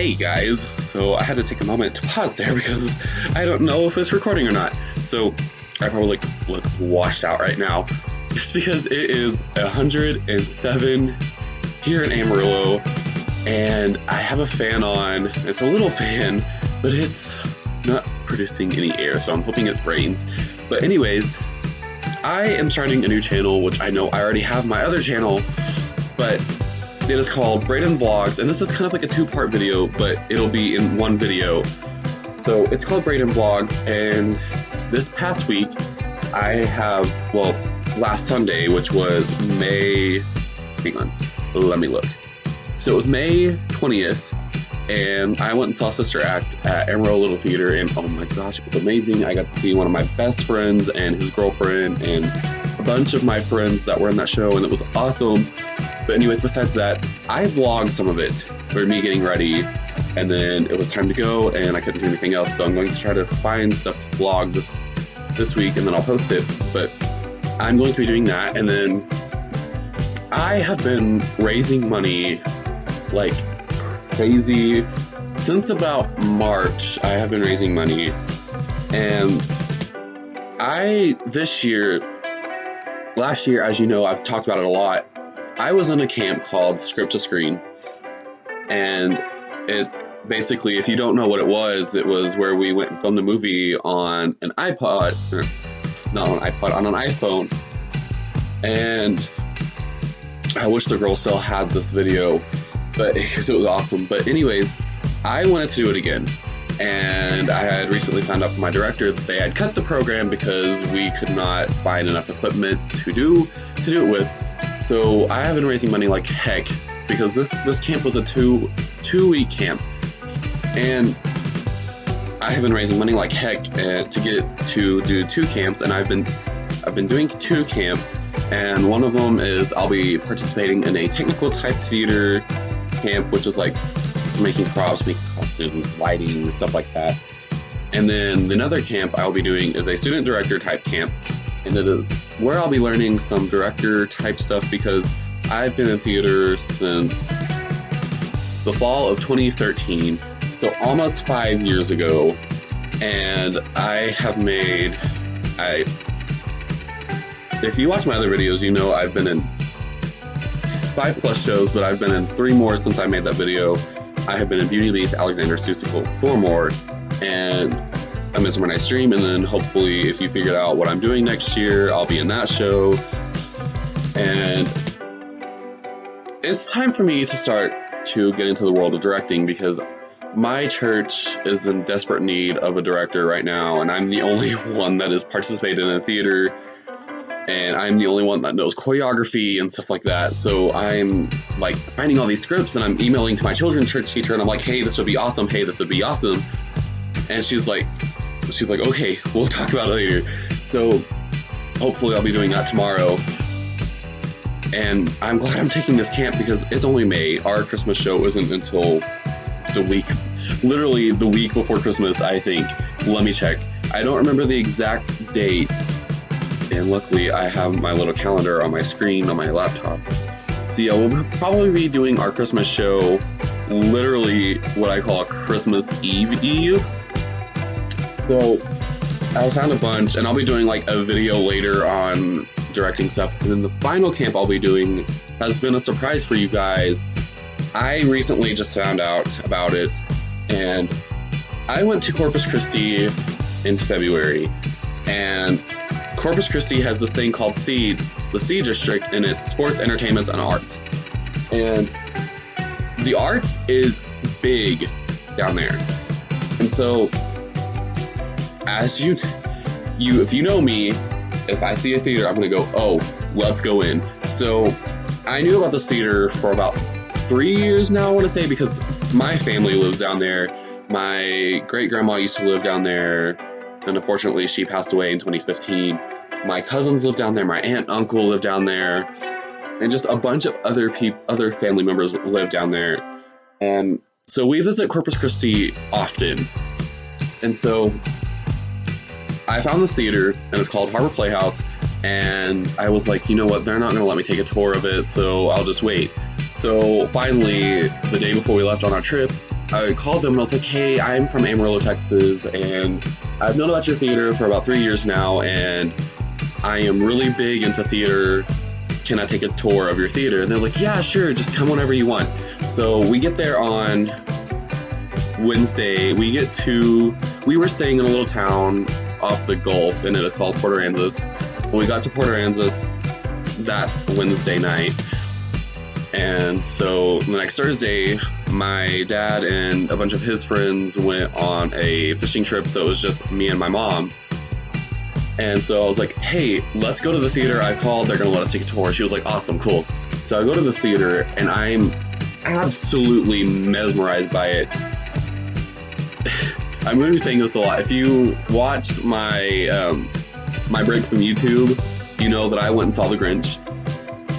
Hey guys, so I had to take a moment to pause there because I don't know if it's recording or not. So I probably look washed out right now just because it is 107 here in Amarillo, and I have a fan on. It's a little fan, but it's not producing any air, so I'm hoping it rains. But anyways, I am starting a new channel, which I know I already have my other channel, but it is called Braden Vlogs, and this is kind of like a two-part video, but it'll be in one video. So it's called Braden Vlogs, and this past week I have, well, last Sunday, which was May, hang on, let me look. So it was May 20th, and I went and saw Sister Act at Amarillo Little Theater, and oh my gosh, it was amazing. I got to see one of my best friends and his girlfriend and a bunch of my friends that were in that show, and it was awesome. But anyways, besides that, I vlogged some of it for me getting ready, and then it was time to go, and I couldn't do anything else, so I'm going to try to find stuff to vlog this week, and then I'll post it. But I'm going to be doing that, and then I have been raising money like crazy since about March. I have been raising money, and last year, as you know, I've talked about it a lot, I was in a camp called Script to Screen, and it basically, if you don't know what it was where we went and filmed a movie on an iPod, or not on an iPod, on an iPhone, and I wish the girl still had this video, but because it was awesome. But anyways, I wanted to do it again, and I had recently found out from my director that they had cut the program because we could not find enough equipment to do it with. So I have been raising money like heck because this camp was a two-week camp, and I have been raising money like heck to get to do 2 camps, and I've been doing 2 camps, and one of them is I'll be participating in a technical type theater camp, which is like making props, making costumes, lighting, stuff like that. And then another camp I'll be doing is a student director type camp, and it is where I'll be learning some director type stuff because I've been in theater since the fall of 2013, so almost 5 years ago, and if you watch my other videos, you know I've been in 5+ shows, but I've been in 3 more since I made that video. I have been in Beauty Beast, Alexander Seussical, 4 more, and a Midsummer Night's Dream, and then hopefully if you figured out what I'm doing next year, I'll be in that show. And it's time for me to start to get into the world of directing because my church is in desperate need of a director right now, and I'm the only one that has participated in a theater, and I'm the only one that knows choreography and stuff like that. So I'm like finding all these scripts, and I'm emailing to my children's church teacher, and I'm like, hey, this would be awesome. Hey, this would be awesome. And she's like, okay, we'll talk about it later. So hopefully I'll be doing that tomorrow. And I'm glad I'm taking this camp because it's only May. Our Christmas show isn't until literally the week before Christmas, I think. Let me check. I don't remember the exact date. And luckily I have my little calendar on my screen on my laptop. So yeah, we'll probably be doing our Christmas show literally what I call a Christmas Eve. So I found a bunch, and I'll be doing like a video later on directing stuff. And then the final camp I'll be doing has been a surprise for you guys. I recently just found out about it, and I went to Corpus Christi in February, and Corpus Christi has this thing called SEED, the SEED district, and it's sports, entertainment, and arts. And the arts is big down there. And so, as if you know me, if I see a theater, I'm gonna go, oh, let's go in. So I knew about this theater for about 3 years now, I wanna say, because my family lives down there. My great-grandma used to live down there, and unfortunately she passed away in 2015. My cousins live down there, my aunt and uncle live down there, and just a bunch of other family members live down there. And so we visit Corpus Christi often. And so I found this theater, and it's called Harbor Playhouse, and I was like, you know what, they're not going to let me take a tour of it, so I'll just wait. So finally, the day before we left on our trip, I called them and I was like, hey, I'm from Amarillo, Texas, and I've known about your theater for about 3 years now, and I am really big into theater. Can I take a tour of your theater? And they're like, yeah, sure, just come whenever you want. So we get there on Wednesday. We were staying in a little town off the Gulf, and it is called Port Aransas. We got to Port Aransas that Wednesday night. And so the next Thursday, my dad and a bunch of his friends went on a fishing trip, so it was just me and my mom. And so I was like, hey, let's go to the theater. I called, they're gonna let us take a tour. She was like, awesome, cool. So I go to this theater, and I'm absolutely mesmerized by it. I'm going to be saying this a lot. If you watched my my break from YouTube, you know that I went and saw The Grinch.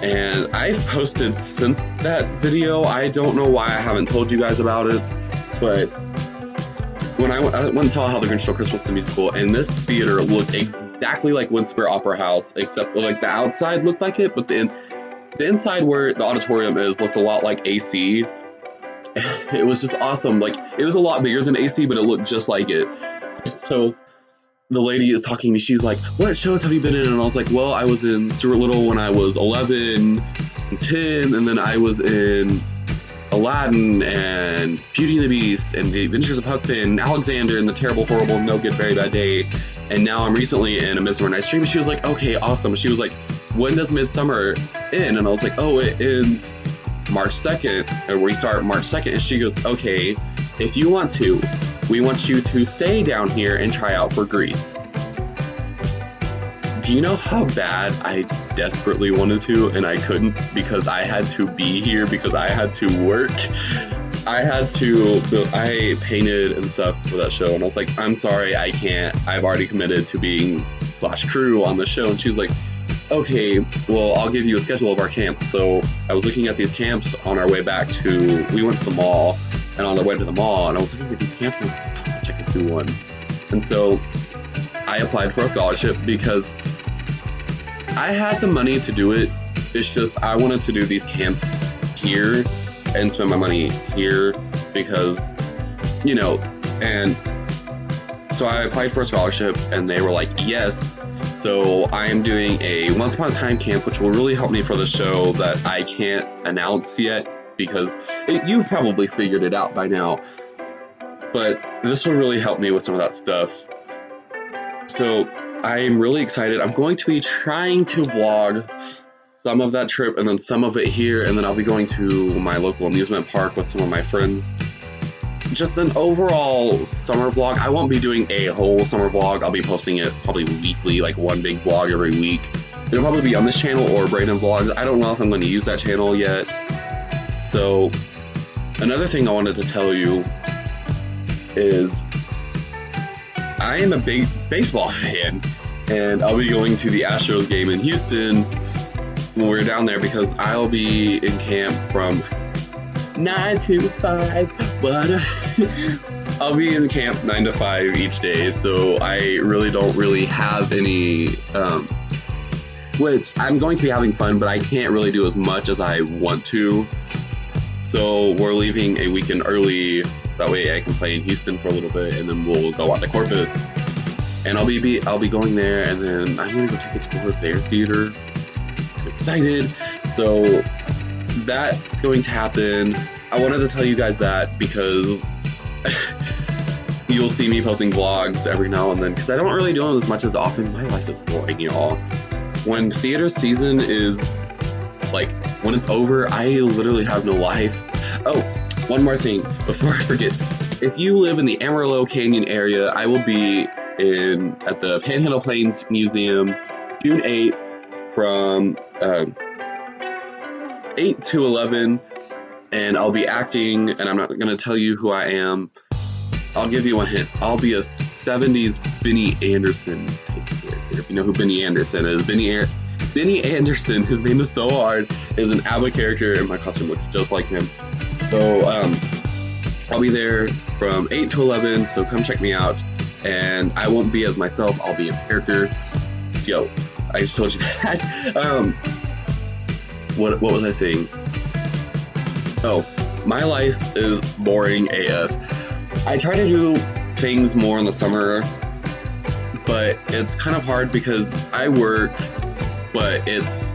And I've posted since that video. I don't know why I haven't told you guys about it, but when I went and saw How the Grinch Stole Christmas the musical, and this theater looked exactly like Windsor Opera House, except like the outside looked like it, but the inside where the auditorium is looked a lot like AC. It was just awesome. Like, it was a lot bigger than AC, but it looked just like it. So the lady is talking to me. She's like, what shows have you been in? And I was like, well, I was in Stuart Little when I was 11 and 10, and then I was in Aladdin and Beauty and the Beast and The Adventures of Huck Finn, Alexander and the Terrible, Horrible, No Good, Very Bad Day, and now I'm recently in A Midsummer Night's Dream. She was like, okay, awesome. She was like, when does Midsummer end? And I was like, oh, it ends March 2nd, or we start March 2nd. And she goes, okay, if you want to, we want you to stay down here and try out for Grease. Do you know how bad I desperately wanted to, and I couldn't because I had to be here, because I had to work. I painted and stuff for that show, and I was like, I'm sorry, I can't. I've already committed to being /crew on the show. And she was like, okay, well, I'll give you a schedule of our camps. So I was looking at these camps on our way back we went to the mall, and on our way to the mall, and I was looking at these camps, and I was like, oh, I could do one. And so I applied for a scholarship because I had the money to do it. It's just I wanted to do these camps here and spend my money here because, you know, and so I applied for a scholarship, and they were like, yes. So I am doing a Once Upon a Time camp, which will really help me for the show that I can't announce yet because you've probably figured it out by now. But this will really help me with some of that stuff. So I'm really excited. I'm going to be trying to vlog some of that trip and then some of it here, and then I'll be going to my local amusement park with some of my friends. Just an overall summer vlog. I won't be doing a whole summer vlog. I'll be posting it probably weekly, like one big vlog every week. It'll probably be on this channel or Brayden Vlogs. I don't know if I'm going to use that channel yet. So another thing I wanted to tell you is I am a big baseball fan, and I'll be going to the Astros game in Houston when we're down there because I'll be in camp from 9 to 5, but I'll be in camp 9 to 5 each day, so I really don't have any, which I'm going to be having fun, but I can't really do as much as I want to. So we're leaving a weekend early, that way I can play in Houston for a little bit, and then we'll go out to Corpus. And I'll be going there, and then I'm going to go take a tour of their theater. I'm excited. So that's going to happen. I wanted to tell you guys that because you'll see me posting vlogs every now and then because I don't really do them as much as often. My life is boring, y'all. When theater season is, like, when it's over, I literally have no life. Oh, one more thing before I forget. If you live in the Amarillo Canyon area, I will be at the Panhandle Plains Museum June 8th from 8 to 11, and I'll be acting, and I'm not going to tell you who I am. I'll give you a hint. I'll be a 70s Benny Anderson type character. If you know who Benny Anderson is. Benny Anderson, his name is so hard, is an ABBA character, and my costume looks just like him. So I'll be there from 8 to 11, so come check me out. And I won't be as myself, I'll be a character. So, I just told you that. What was I saying? Oh, my life is boring AF. I try to do things more in the summer, but it's kind of hard because I work, but it's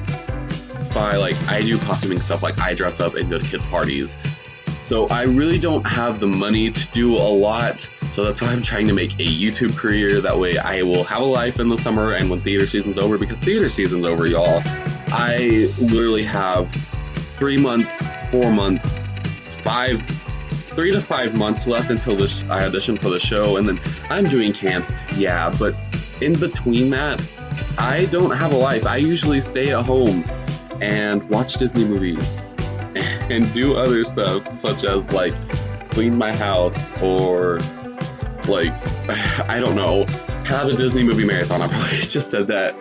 by like, I do costuming stuff, like I dress up and go to kids' parties. So I really don't have the money to do a lot. So that's why I'm trying to make a YouTube career. That way I will have a life in the summer and when theater season's over, because theater season's over, y'all, I literally have 3 months, 4 months, 3 to 5 months left until I audition for the show, and then I'm doing camps, yeah, but in between that, I don't have a life. I usually stay at home and watch Disney movies and do other stuff, such as like clean my house or like, I don't know, have a Disney movie marathon. I probably just said that,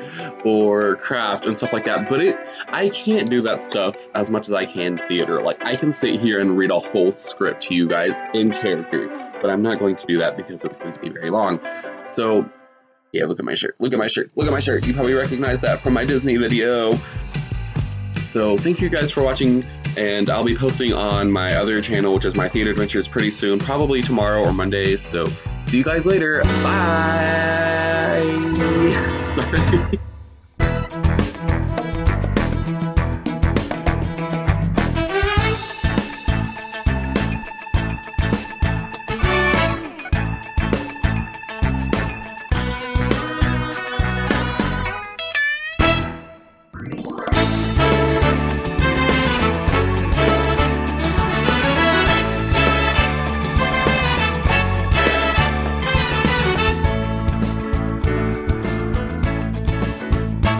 or craft and stuff like that. But I can't do that stuff as much as I can theater. Like I can sit here and read a whole script to you guys in character, but I'm not going to do that because it's going to be very long. So yeah, look at my shirt, look at my shirt, look at my shirt. You probably recognize that from my Disney video. So thank you guys for watching, and I'll be posting on my other channel, which is My Theater Adventures, pretty soon, probably tomorrow or Monday. So see you guys later. Bye. Sorry.